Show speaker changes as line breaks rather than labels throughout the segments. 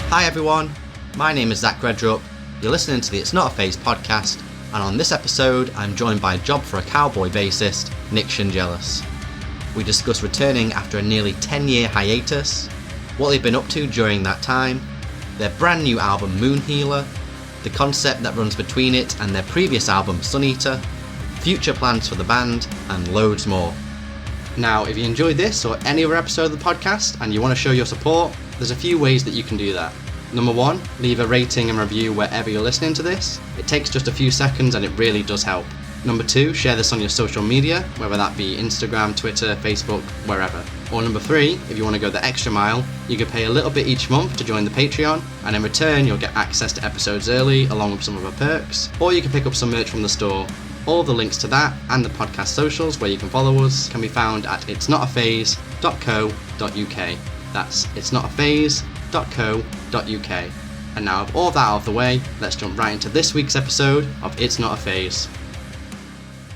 Hi everyone, my name is REDRUP. You're listening to the It's Not a Phase podcast, and on this episode I'm joined by Job For A Cowboy bassist Shindzielos. We discuss returning after a nearly 10-year hiatus, what they've been up to during that time, their brand new album Moon Healer, the concept that runs between it and their previous album Sun Eater, future plans for the band, and loads more. Now, if you enjoyed this or any other episode of the podcast and you want to show your support, there's a few ways that you can do that. Number one, leave a rating and review wherever you're listening to this. It takes just a few seconds and it really does help. Number two, share this on your social media, whether that be Instagram, Twitter, Facebook, wherever. Or number three, if you want to go the extra mile, you can pay a little bit each month to join the Patreon, and in return you'll get access to episodes early along with some other perks, or you can pick up some merch from the store. All the links to that and the podcast socials where you can follow us can be found at itsnotaphase.co.uk. That's itsnotaphase.co.uk. And now with all that out of the way, let's jump right into this week's episode of It's Not a Phase.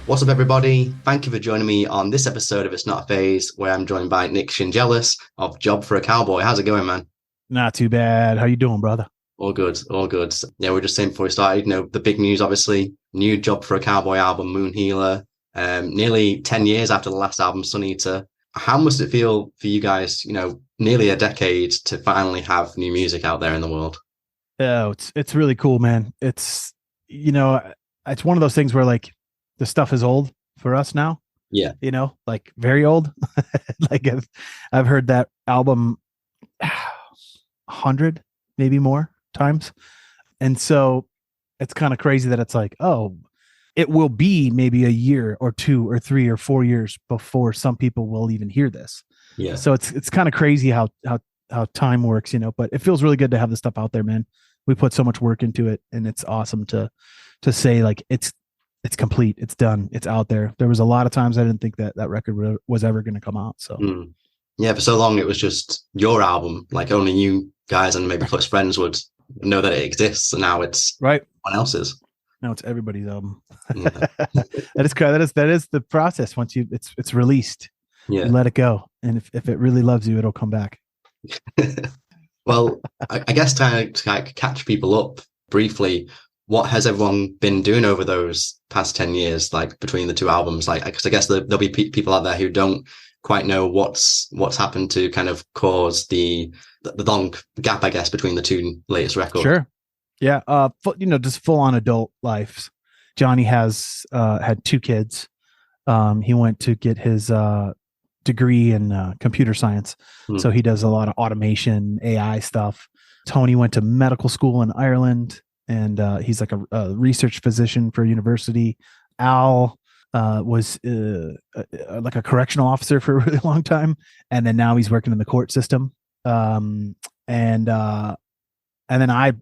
What's up everybody? Thank you for joining me on this episode of It's Not a Phase, where I'm joined by Shindzielos of Job For A Cowboy. How's it going, man?
Not too bad. How you doing, brother?
All good, all good. Yeah, we were just saying before we started, the big news, obviously, new Job For A Cowboy album, Moon Healer, nearly 10 years after the last album, Sun Eater. How must it feel for you guys, nearly a decade to finally have new music out there in the world?
Oh, it's really cool, man. It's it's one of those things where like the stuff is old for us now.
Yeah.
Like very old. Like I've heard that album 100, maybe more times. And so it's kind of crazy that it's like, oh, it will be maybe a year or 2 or 3 or 4 years before some people will even hear this.
Yeah.
So it's kind of crazy how time works, but it feels really good to have this stuff out there, man. We put so much work into it, and it's awesome to say like it's complete, it's done, it's out there. There was a lot of times I didn't think that record was ever going to come out. So
yeah, for so long it was just your album, like only you guys and maybe close friends would know that it exists, and now it's
right,
someone else's.
Now it's everybody's album.
Yeah.
that is the process. Once it's released,
yeah,
you let it go, and if it really loves you, it'll come back.
Well, I guess to catch people up briefly, what has everyone been doing over those past 10 years, like between the two albums? Like, because I guess there'll be people out there who don't quite know what's happened to kind of cause the long gap, I guess, between the two latest records.
Sure. Yeah. Just full on adult lives. Johnny has had 2 kids. He went to get his degree in computer science. So he does a lot of automation, AI stuff. Tony went to medical school in Ireland, and he's like a research physician for a university. Al was like a correctional officer for a really long time, and then now he's working in the court system. And then I,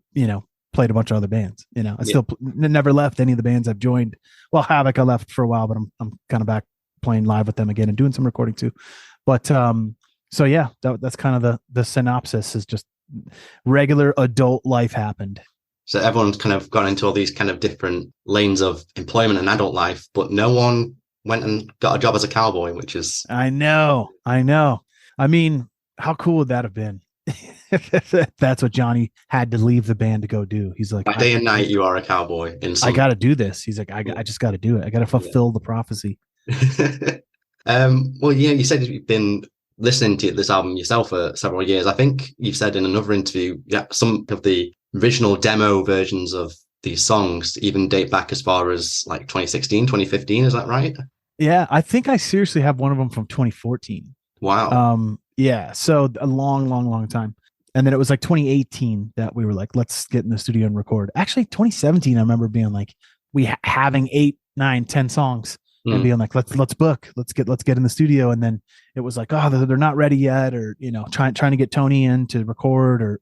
played a bunch of other bands. I still never left any of the bands I've joined. Well, Havoc I left for a while, but I'm kind of back playing live with them again and doing some recording too. But so yeah, that's kind of the synopsis, is just regular adult life happened.
So everyone's kind of gone into all these kind of different lanes of employment and adult life, but no one went and got a job as a cowboy, which is...
I know. I mean, how cool would that have been? That's what Johnny had to leave the band to go do. He's like,
by day and night, you are a cowboy.
I got to do this. He's like, I just got to do it. I got to fulfill the prophecy.
Well, you said you've been listening to this album yourself for several years. I think you've said in another interview, some of the original demo versions of these songs even date back as far as like 2016, 2015. Is that right?
Yeah, I think I seriously have one of them from 2014.
Wow.
Yeah, so a long time. And then it was like 2018 that we were like, let's get in the studio and record. Actually, 2017, I remember being like, having 8, 9, 10 songs and being like, let's book, let's get in the studio. And then it was like, oh, they're not ready yet, or trying to get Tony in to record, or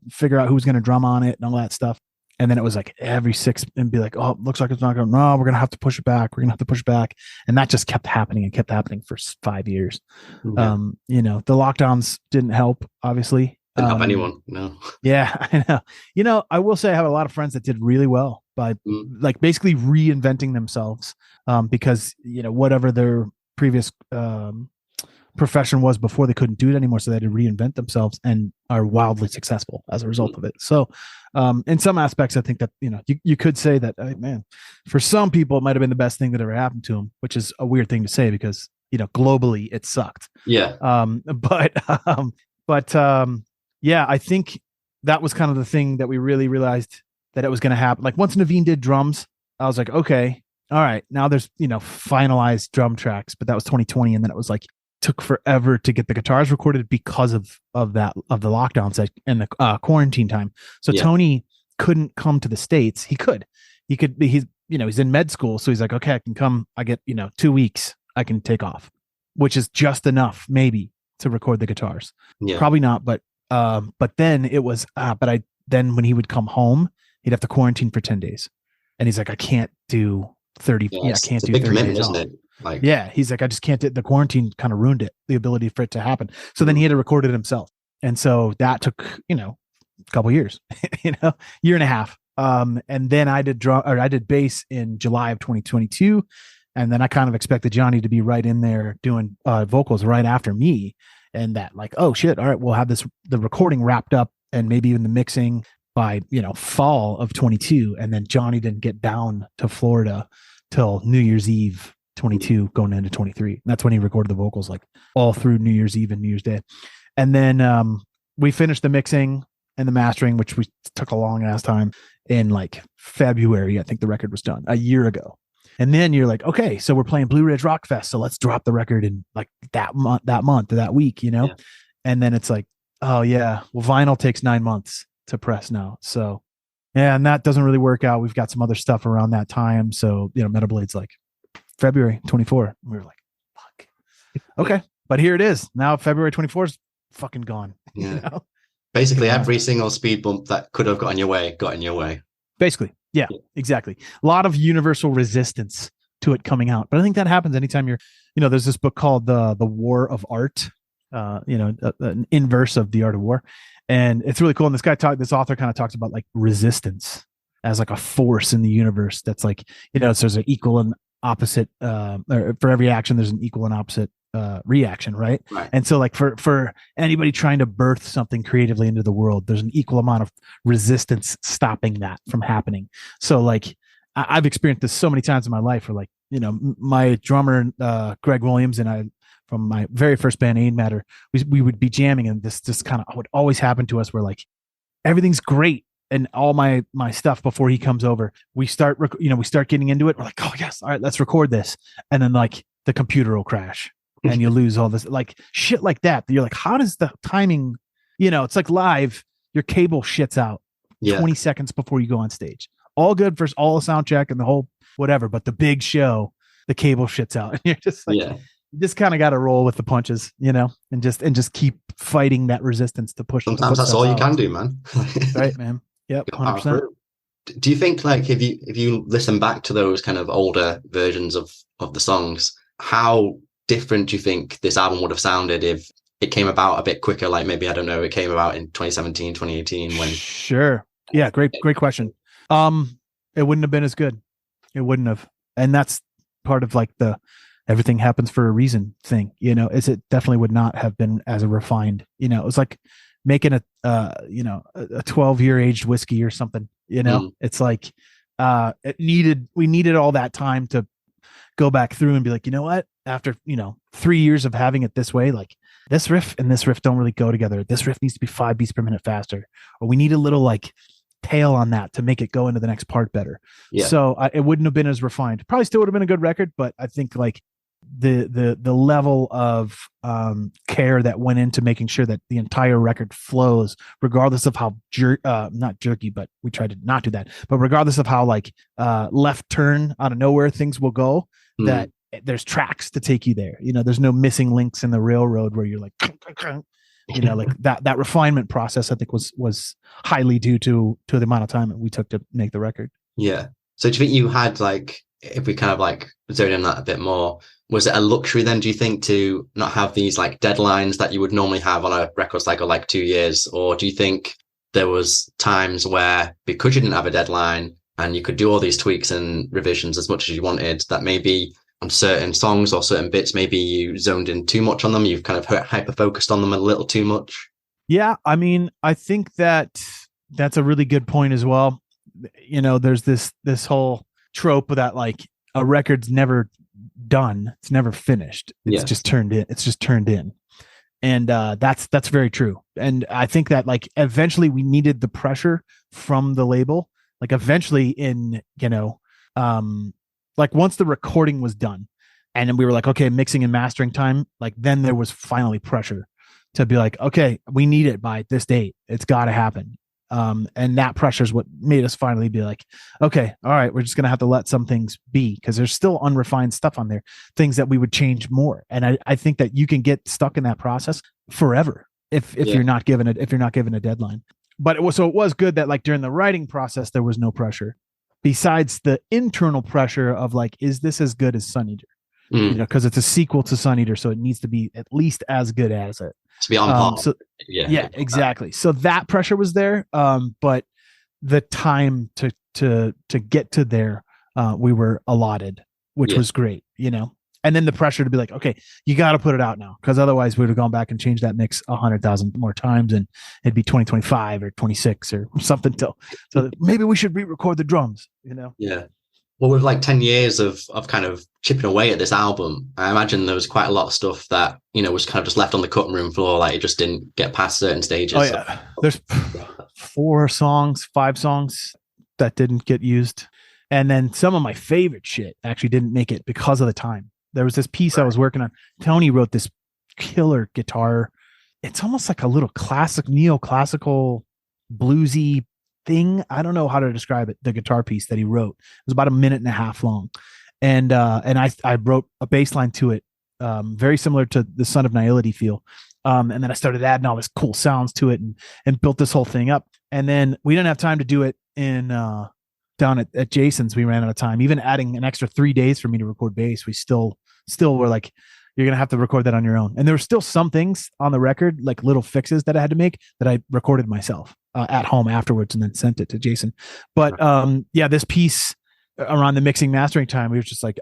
figure out who's going to drum on it and all that stuff. And then it was like every 6 and be like, oh, it looks like it's not going. No, we're gonna have to push it back. And that just kept happening for 5 years.
Yeah.
The lockdowns didn't help, obviously.
Didn't help anyone. No.
Yeah, I know. I will say I have a lot of friends that did really well by like basically reinventing themselves, because whatever their previous profession was before they couldn't do it anymore. So they had to reinvent themselves and are wildly successful as a result of it. So in some aspects, I think that, you could say that, man, for some people, it might've been the best thing that ever happened to them, which is a weird thing to say because, globally it sucked.
Yeah.
Yeah, I think that was kind of the thing that we really realized that it was going to happen. Like once Naveen did drums, I was like, okay, all right, now there's, finalized drum tracks, but that was 2020. And then it was like, took forever to get the guitars recorded because of the lockdowns and the quarantine time. So Tony couldn't come to the States. He's in med school. So he's like, okay, I can come. I get, 2 weeks I can take off, which is just enough maybe to record the guitars. Yeah. Probably not. But then it was, then when he would come home, he'd have to quarantine for 10 days. And he's like, I can't do 30. I can't do 30 days off. Isn't it? He's like, I just can't. The quarantine kind of ruined it, the ability for it to happen. So then he had to record it himself. And so that took, a couple years, year and a half. And then I did bass in July of 2022. And then I kind of expected Johnny to be right in there doing vocals right after me. And that like, oh shit. All right, we'll have the recording wrapped up and maybe even the mixing by, fall of 22. And then Johnny didn't get down to Florida till New Year's Eve 22 going into 23. And that's when he recorded the vocals like all through New Year's Eve and New Year's Day. And then we finished the mixing and the mastering, which we took a long ass time in like February. I think the record was done a year ago. And then you're like, okay, so we're playing Blue Ridge Rock Fest. So let's drop the record in like that week, Yeah. And then it's like, oh yeah, well, vinyl takes 9 months to press now. So yeah, and that doesn't really work out. We've got some other stuff around that time. So, Metal Blade's like February 24. We were like, fuck. Okay. But here it is. Now February 24 is fucking gone.
Yeah. Basically every single speed bump that could have got in your way.
Basically. Yeah, exactly. A lot of universal resistance to it coming out. But I think that happens anytime you're, there's this book called The War of Art, an inverse of The Art of War. And it's really cool. And this author kind of talks about like resistance as like a force in the universe. That's like, so there's an equal and opposite, or for every action, there's an equal and opposite reaction, right? And so like for anybody trying to birth something creatively into the world, there's an equal amount of resistance stopping that from happening. So like I've experienced this so many times in my life where like, my drummer, Greg Williams, and I, from my very first band, Aid Matter, we would be jamming, and this kind of would always happen to us where like everything's great and all my stuff before he comes over, we start getting into it. We're like, oh yes, all right, let's record this. And then like the computer will crash and you lose all this like shit like that. You're like, how does the timing, it's like live, your cable shits out 20 seconds before you go on stage. All good for all the sound check and the whole whatever, but the big show, the cable shits out. And you're just like, you just kind of got to roll with the punches, and just keep fighting that resistance to push.
Sometimes that's all you can do, man.
Right, man. Yep. 100%.
Do you think like if you listen back to those kind of older versions of the songs, how different do you think this album would have sounded if it came about a bit quicker? Like maybe, I don't know, it came about in 2017, 2018 when.
Sure. Yeah. Great question. It wouldn't have been as good. It wouldn't have. And that's part of like the everything happens for a reason thing, is it definitely would not have been as a refined, it was like making a 12-year aged whiskey or something, it's like, we needed all that time to go back through and be like, you know what, after, 3 years of having it this way, like this riff and this riff don't really go together. This riff needs to be 5 beats per minute faster, or we need a little like tail on that to make it go into the next part better. So it wouldn't have been as refined. Probably still would have been a good record, but I think like the level of care that went into making sure that the entire record flows, regardless of how not jerky, but we tried to not do that, but regardless of how like left turn out of nowhere things will go, that there's tracks to take you there. There's no missing links in the railroad where you're like like that refinement process, I think was highly due to the amount of time that we took to make the record.
Yeah. So do you think you had like, if we kind of like zone in that a bit more, was it a luxury then, do you think, to not have these like deadlines that you would normally have on a record cycle, like 2 years? Or do you think there was times where, because you didn't have a deadline and you could do all these tweaks and revisions as much as you wanted, that maybe on certain songs or certain bits, maybe you zoned in too much on them, you've kind of hyper focused on them a little too much?
Yeah, I mean, I think that's a really good point as well. There's this whole trope that like a record's never done, it's never finished, it's just turned in. And that's very true. And I think that like eventually we needed the pressure from the label, like eventually like once the recording was done and then we were like, okay, mixing and mastering time, like then there was finally pressure to be like, okay, we need it by this date, it's got to happen. And that pressure is what made us finally be like, okay, all right, we're just going to have to let some things be, because there's still unrefined stuff on there, things that we would change more. And I think that you can get stuck in that process forever if you're not given a deadline. But it was good that like during the writing process, there was no pressure besides the internal pressure of like, is this as good as Sun Eater? Because it's a sequel to Sun Eater, so it needs to be at least as good as it.
To be on par.
So yeah, exactly. So that pressure was there, but the time to get to there, we were allotted, which was great, And then the pressure to be like, okay, you got to put it out now, because otherwise we would have gone back and changed that mix 100,000 more times, and it'd be 2025 or 26 or something. So maybe we should re-record the drums,
Yeah. Well, with like 10 years of kind of chipping away at this album, I imagine there was quite a lot of stuff that, was kind of just left on the cutting room floor. Like it just didn't get past certain stages.
Oh, yeah. There's 5 songs that didn't get used. And then some of my favorite shit actually didn't make it because of the time. There was this piece I was working on. Tony wrote this killer guitar. It's almost like a little classic, neoclassical, bluesy thing. I don't know how to describe it. The guitar piece that he wrote, it was about 1.5 minutes long, and I wrote a bass line to it, very similar to the Son of Nihility feel, and then I started adding all this cool sounds to it and built this whole thing up. And then we didn't have time to do it in down at Jason's. We ran out of time. Even adding an extra 3 days for me to record bass, we still were like, you're gonna have to record that on your own. And there were still some things on the record, like little fixes that I had to make, that I recorded myself at home afterwards and then sent it to Jason. But this piece around the mixing mastering time, we were just like,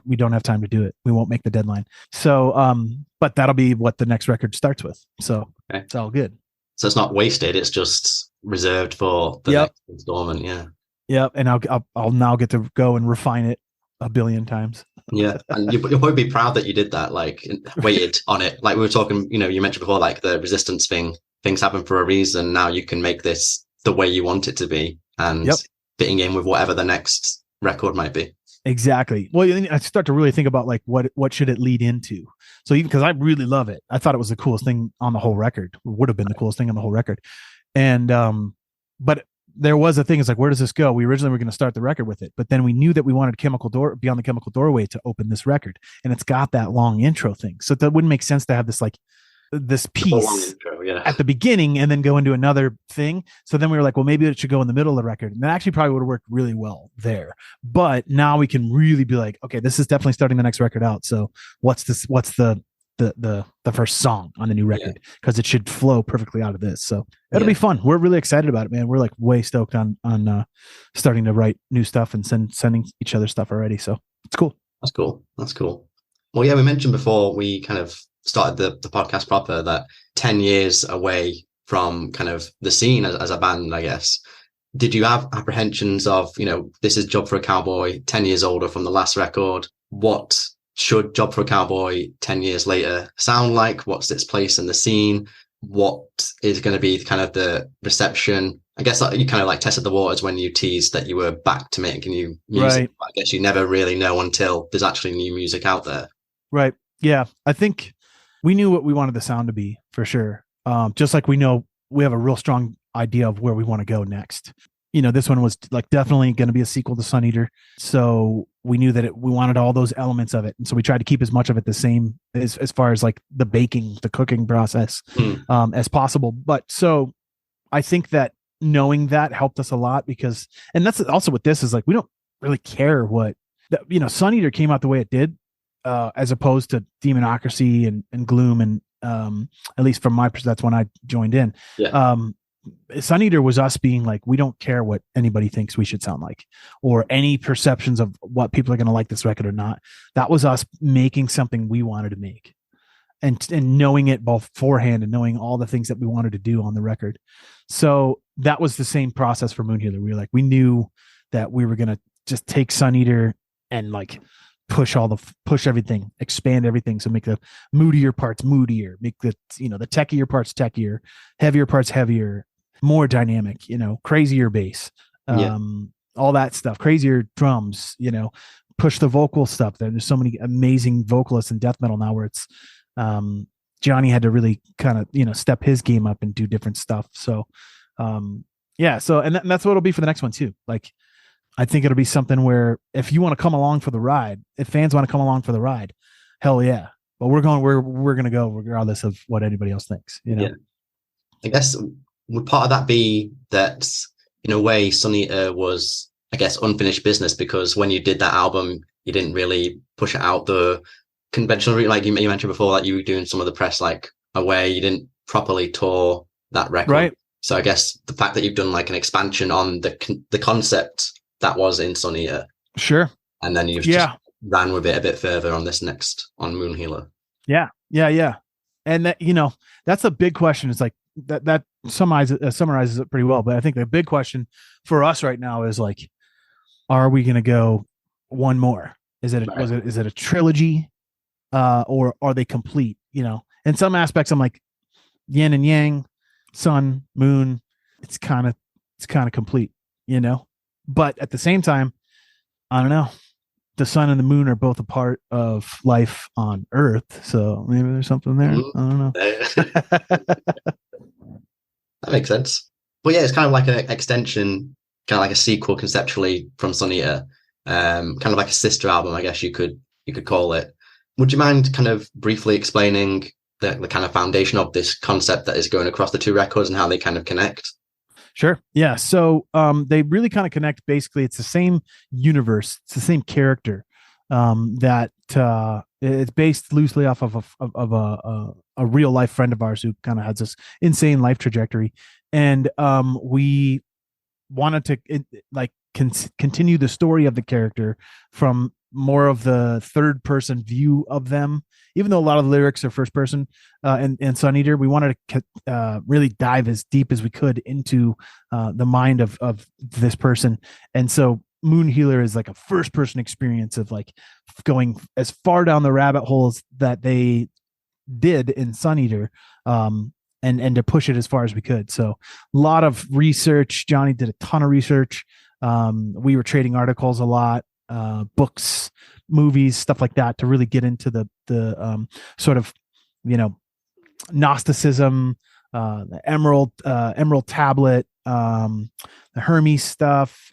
we don't have time to do it. We won't make the deadline. So, but that'll be what the next record starts with. So It's all good.
So it's not wasted. It's just reserved for the next installment. Yeah.
Yep. And I'll now get to go and refine it 1 billion times.
Yeah, and you'll probably be proud that you did that, like waited on it. Like we were talking, you mentioned before, like the resistance thing, things happen for a reason. Now you can make this the way you want it to be, and fitting in with whatever the next record might be.
Exactly. Well, I start to really think about like what should it lead into. So even because I really love it, I thought it was the coolest thing on the whole record. Would have been the coolest thing on the whole record. And but there was a thing, it's like, where does this go? We originally were going to start the record with it, but then we knew that we wanted Beyond the Chemical Doorway to open this record, and it's got that long intro thing. So that wouldn't make sense to have this piece at the beginning and then go into another thing. So then we were like, well, maybe it should go in the middle of the record. And that actually probably would have worked really well there. But now we can really be like, okay, this is definitely starting the next record out. So what's the first song on the new record, because it should flow perfectly out of this. So it'll be fun. We're really excited about it, man. We're like way stoked on starting to write new stuff and sending each other stuff already. So it's cool.
That's cool. Well, yeah, we mentioned before we kind of started the podcast proper that 10 years away from kind of the scene as a band, I guess. Did you have apprehensions of, this is Job For A Cowboy, 10 years older from the last record? What should Job For A Cowboy 10 years later sound like? What's its place in the scene? What is going to be kind of the reception? I guess you kind of like tested the waters when you teased that you were back to making new music. Right. I guess you never really know until there's actually new music out there.
Right. Yeah. I think we knew what we wanted the sound to be, for sure. Just like we know we have a real strong idea of where we want to go next. This one was like definitely going to be a sequel to Sun Eater. So we knew that we wanted all those elements of it. And so we tried to keep as much of it the same as far as like the cooking process as possible. But so I think that knowing that helped us a lot, because, and that's also what this is like, we don't really care what, Sun Eater came out the way it did, as opposed to Demonocracy and Gloom. And at least from my perspective, that's when I joined in. Yeah. Sun Eater was us being like, we don't care what anybody thinks we should sound like, or any perceptions of what people are going to like this record or not. That was us making something we wanted to make, and knowing it beforehand and knowing all the things that we wanted to do on the record. So that was the same process for Moon Healer. We knew that we were going to just take Sun Eater and like push everything, expand everything. So make the moodier parts moodier, make the, the techier parts techier, heavier parts heavier, more dynamic, crazier bass, all that stuff, crazier drums, push the vocal stuff. There's so many amazing vocalists in death metal now where it's, Johnny had to really kind of, step his game up and do different stuff. So, and that's what it'll be for the next one too. Like, I think it'll be something where if you want to come along for the ride, if fans want to come along for the ride, hell yeah. But we're going to go regardless of what anybody else thinks, Yeah.
I guess would part of that be that in a way Sun Eater was, I guess, unfinished business, because when you did that album, you didn't really push it out the conventional route. Like you mentioned before, like you were doing some of the press like away, you didn't properly tour that record.
Right.
So I guess the fact that you've done like an expansion on the concept that was in Sun Eater.
Sure.
And then you've just ran with it a bit further on this next, on Moon Healer.
Yeah. And that, that's a big question. It's like that summarizes it pretty well. But I think the big question for us right now is like, are we going to go one more? Is it a trilogy? Or are they complete? In some aspects, I'm like yin and yang, sun, moon. It's kind of complete, But at the same time, I don't know. The sun and the moon are both a part of life on Earth, so maybe there's something there. I don't know.
That makes sense. But yeah, it's kind of like an extension, kind of like a sequel conceptually from Sun Eater, kind of like a sister album, I guess you could call it. Would you mind kind of briefly explaining the kind of foundation of this concept that is going across the two records and how they kind of connect?
Sure. Yeah. So they really kind of connect. Basically, it's the same universe. It's the same character that it's based loosely off of a real life friend of ours who kind of has this insane life trajectory. And we wanted to continue the story of the character from more of the third person view of them, even though a lot of the lyrics are first person and Sun Eater. We wanted to really dive as deep as we could into the mind of this person. And so Moon Healer is like a first person experience of like going as far down the rabbit holes that they did in Sun Eater, and to push it as far as we could. So a lot of research. Johnny did a ton of research. We were trading articles a lot, books, movies, stuff like that, to really get into the sort of, Gnosticism, the Emerald Tablet, the Hermes stuff,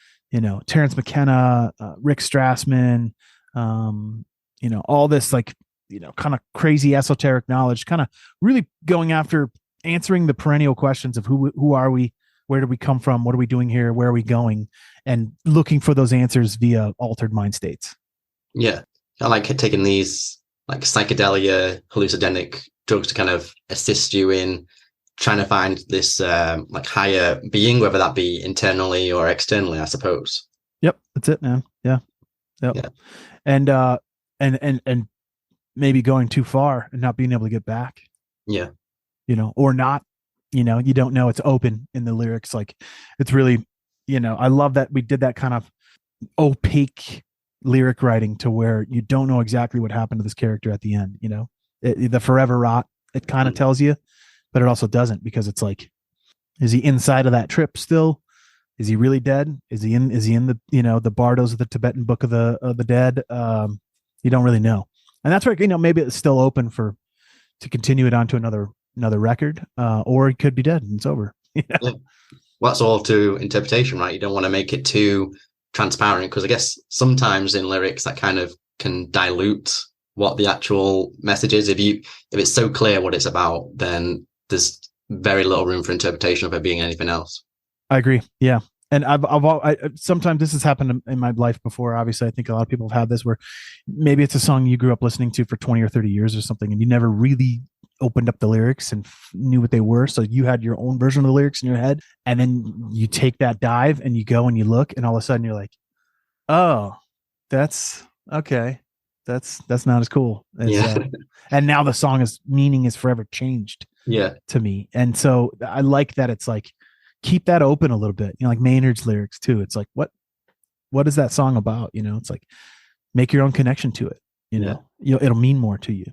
Terrence McKenna, Rick Strassman, all this kind of crazy esoteric knowledge, kind of really going after answering the perennial questions of who are we, where do we come from, what are we doing here, where are we going, and looking for those answers via altered mind states. Yeah,
I like taking these like psychedelia, hallucinogenic drugs to kind of assist you in trying to find this like higher being, whether that be internally or externally, I suppose.
Yep, that's it, man. Yeah. Yep. Yeah. And maybe going too far and not being able to get back.
Yeah.
Or not, you don't know. It's open in the lyrics. Like it's really, I love that we did that kind of opaque lyric writing to where you don't know exactly what happened to this character at the end. The forever rot, it kind of tells you, but it also doesn't, because it's like, is he inside of that trip still? Is he really dead? Is he in the, the bardos of the Tibetan Book of the Dead? You don't really know. And that's where, maybe it's still open to continue it onto another record, or it could be dead and it's over.
Yeah. Well, that's all to interpretation, right? You don't want to make it too transparent, because I guess sometimes in lyrics that kind of can dilute what the actual message is. If it's so clear what it's about, then there's very little room for interpretation of it being anything else.
I agree. Yeah. And I sometimes this has happened in my life before. Obviously, I think a lot of people have had this where maybe it's a song you grew up listening to for 20 or 30 years or something, and you never really opened up the lyrics and knew what they were. So you had your own version of the lyrics in your head. And then you take that dive and you go and you look, and all of a sudden you're like, oh, that's okay. That's not as cool as,
Yeah.
and now the song is meaning is forever changed
Yeah.
to me. And so I like that. It's like, keep that open a little bit, like Maynard's lyrics too. It's like, what is that song about? It's like, make your own connection to it. It'll mean more to you.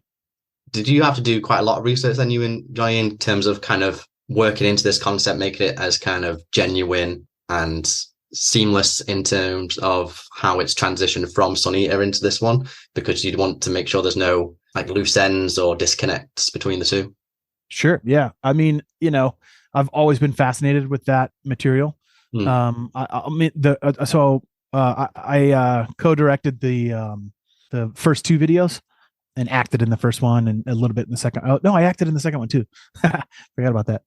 Did you have to do quite a lot of research then, you and Johnny, in terms of kind of working into this concept, making it as kind of genuine and seamless in terms of how it's transitioned from Sun Eater into this one? Because you'd want to make sure there's no like loose ends or disconnects between the two.
Sure. Yeah. I mean, I've always been fascinated with that material. I co-directed the first two videos and acted in the first one and a little bit in the second. Oh no, I acted in the second one too. Forgot about that.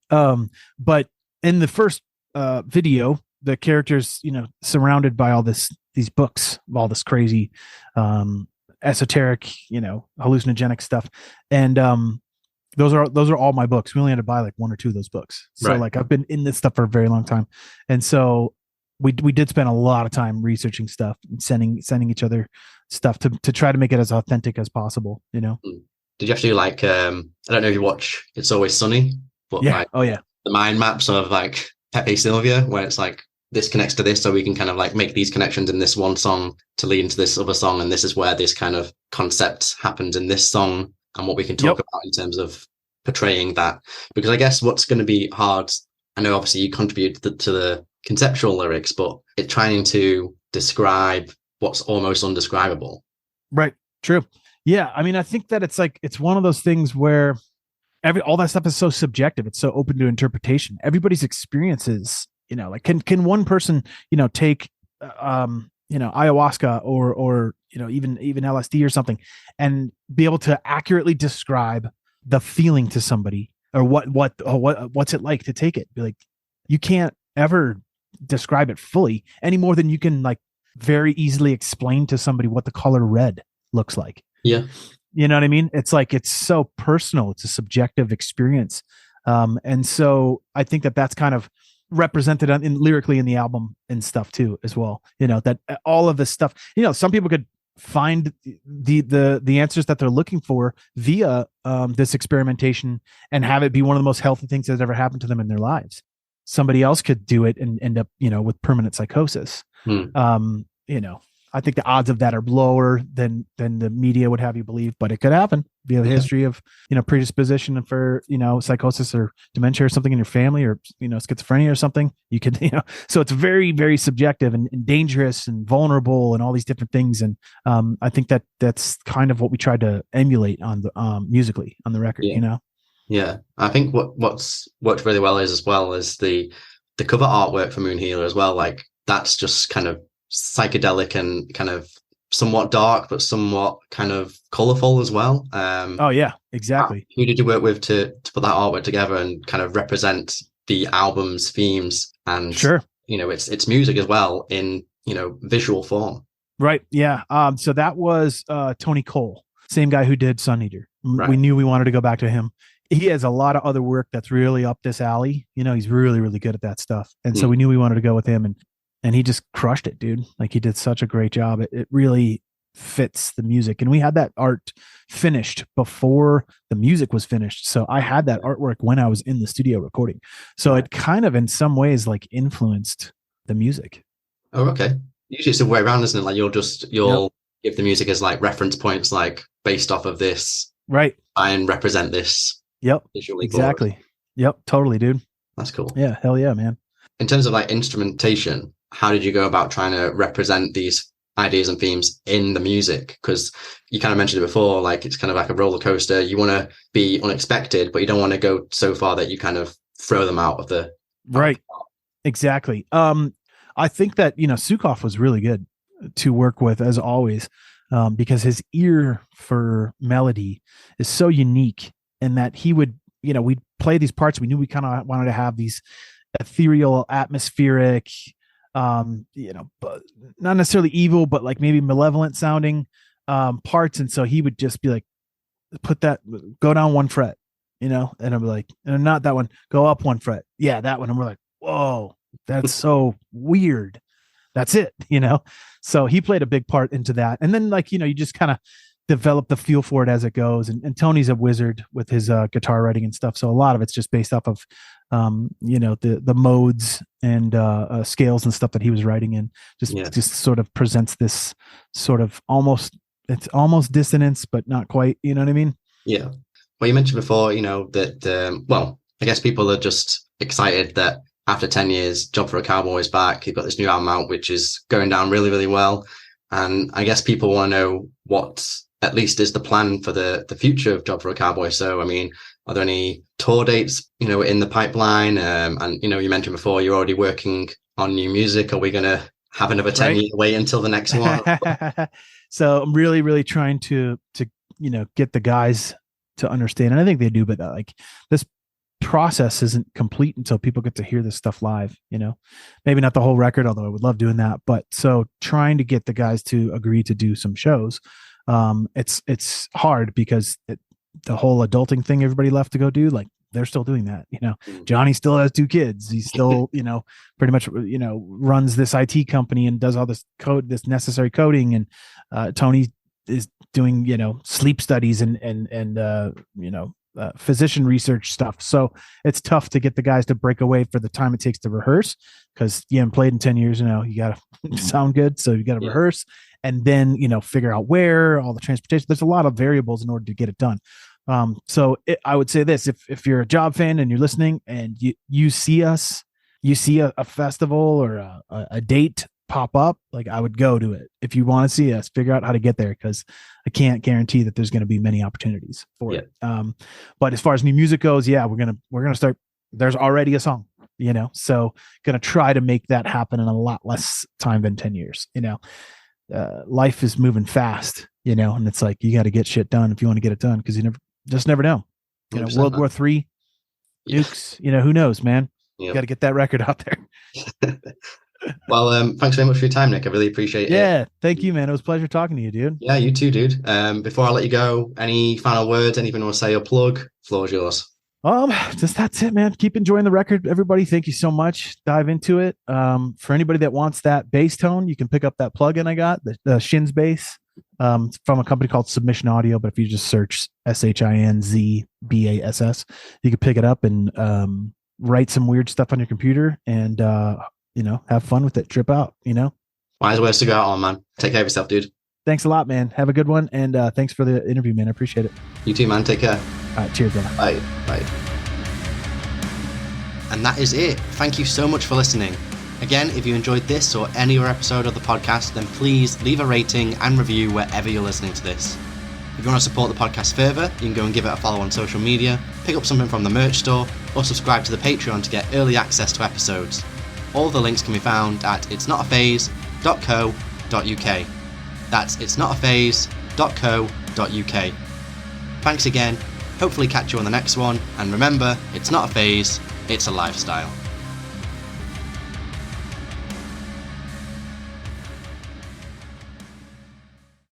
But in the first video, the characters, surrounded by all these books, all this crazy esoteric, hallucinogenic stuff. And those are all my books. We only had to buy like one or two of those books. So
right.
Like I've been in this stuff for a very long time. And so we did spend a lot of time researching stuff and sending each other stuff to try to make it as authentic as possible, Did
you have to do like, I don't know if you watch It's Always Sunny, but
yeah.
Like,
oh yeah.
The mind maps of like Pepe Sylvia, where it's like, this connects to this, so we can kind of like make these connections in this one song to lead into this other song. And this is where this kind of concept happens in this song and what we can talk about in terms of portraying that. Because I guess what's going to be hard, I know obviously you contribute to the conceptual lyrics, but it's trying to describe what's almost undescribable.
Right. True. Yeah. I mean, I think that it's one of those things where all that stuff is so subjective. It's so open to interpretation. Everybody's experiences, like can one person, take, ayahuasca or even LSD or something and be able to accurately describe the feeling to somebody, or what's it like to take it? Be like, you can't ever describe it fully any more than you can like very easily explain to somebody what the color red looks like.
Yeah.
You know what I mean? It's like, it's so personal. It's a subjective experience. And so I think that that's kind of represented lyrically in the album and stuff too, as well. That all of this stuff, some people could find the answers that they're looking for via this experimentation and have it be one of the most healthy things that's ever happened to them in their lives. Somebody else could do it and end up, with permanent psychosis. I think the odds of that are lower than the media would have you believe, but it could happen via the history of, predisposition for, psychosis or dementia or something in your family, or, schizophrenia or something. You could, so it's very, very subjective and dangerous and vulnerable and all these different things. And I think that's kind of what we tried to emulate on the musically on the record,
Yeah. I think what's worked really well is the cover artwork for Moon Healer as well. Like that's just kind of psychedelic and kind of somewhat dark, but somewhat kind of colorful as well.
Oh yeah, exactly.
Who did you work with to put that artwork together and kind of represent the album's themes and
sure,
it's music as well in visual form?
Right. Yeah. So that was Tony Cole, same guy who did Sun Eater. Right. We knew we wanted to go back to him. He has a lot of other work that's really up this alley. He's really, really good at that stuff. And so we knew we wanted to go with him, and he just crushed it, dude. Like he did such a great job. It really fits the music. And we had that art finished before the music was finished. So I had that artwork when I was in the studio recording. So it kind of in some ways like influenced the music.
Oh, okay. Usually it's the way around, isn't it? Like you'll give the music as like reference points, like based off of this.
Right.
And represent this.
Yep. Visually. Exactly. Forward. Yep. Totally, dude.
That's cool.
Yeah. Hell yeah, man.
In terms of like instrumentation, how did you go about trying to represent these ideas and themes in the music? Because you kind of mentioned it before, like it's kind of like a roller coaster. You want to be unexpected, but you don't want to go so far that you kind of throw them out of the
right. Exactly. I think that Sukoff was really good to work with as always, because his ear for melody is so unique, and that he would we'd play these parts. We knew we kind of wanted to have these ethereal, atmospheric, but not necessarily evil, but like maybe malevolent sounding parts. And so he would just be like, go down one fret, you know, and I'm like, not that one, go up 1 fret. Yeah, that one. And we're like, whoa, that's so weird. That's it, you know? So he played a big part into that. And then like, you know, you just kind of develop the feel for it as it goes. And Tony's a wizard with his guitar writing and stuff. So a lot of it's just based off of, you know, the modes and scales and stuff that he was writing in. Just sort of presents this sort of it's almost dissonance, but not quite. You know what I mean?
Yeah. Well, you mentioned before, you know, that, well, I guess people are just excited that after 10 years, Job for a Cowboy is back. You've got this new album out, which is going down really, really well. And I guess people want to know what at least is the plan for the future of Job for a Cowboy. So, I mean, are there any tour dates, you know, in the pipeline? And, you know, you mentioned before you're already working on new music. Are we going to have another 10 year wait until the next one?
So I'm really, really trying to, you know, get the guys to understand. And I think they do, but like this process isn't complete until people get to hear this stuff live, you know, maybe not the whole record, although I would love doing that. But so trying to get the guys to agree to do some shows. It's hard because the whole adulting thing everybody left to go do, like they're still doing that, you know. Johnny still has 2 kids. He's still, you know, pretty much, you know, runs this IT company and does all this this necessary coding. And Tony is doing, you know, sleep studies and you know, physician research stuff. So it's tough to get the guys to break away for the time it takes to rehearse, because you haven't played in 10 years, you know, you got to sound good. So you got to rehearse and then, you know, figure out where all the transportation, there's a lot of variables in order to get it done. So I would say this, if you're a Job fan and you're listening and you see us, you see a festival or a date pop up, like I would go to it. If you want to see us, figure out how to get there, because I can't guarantee that there's going to be many opportunities for it. But as far as new music goes, we're gonna start. There's already a song, you know, so gonna try to make that happen in a lot less time than 10 years. You know, life is moving fast, you know, and it's like you got to get shit done if you want to get it done, because you never know. You know, World War III, nukes. You know, who knows, man? You got to get that record out there.
Well, thanks very much for your time, Nick. I really appreciate it.
Yeah, thank you, man. It was a pleasure talking to you, dude.
Yeah, you too, dude. Before I let you go, any final words, anything you want to say or plug? Floor is yours.
Just that's it, man. Keep enjoying the record, everybody. Thank you so much. Dive into it. For anybody that wants that bass tone, you can pick up that plugin I got, the Shinz bass. It's from a company called Submission Audio, but if you just search SHINZ BASS, you can pick it up and write some weird stuff on your computer and you know, have fun with it, trip out, you know.
Wise words to go out on, man. Take care of yourself, dude.
Thanks a lot, man. Have a good one. And thanks for the interview, man. I appreciate it.
You too, man. Take care.
All right. Cheers, brother.
Bye. Bye. And that is it. Thank you so much for listening. Again, if you enjoyed this or any other episode of the podcast, then please leave a rating and review wherever you're listening to this. If you want to support the podcast further, you can go and give it a follow on social media, pick up something from the merch store, or subscribe to the Patreon to get early access to episodes. All the links can be found at itsnotaphase.co.uk. That's itsnotaphase.co.uk. Thanks again, hopefully catch you on the next one, and remember, it's not a phase, it's a lifestyle.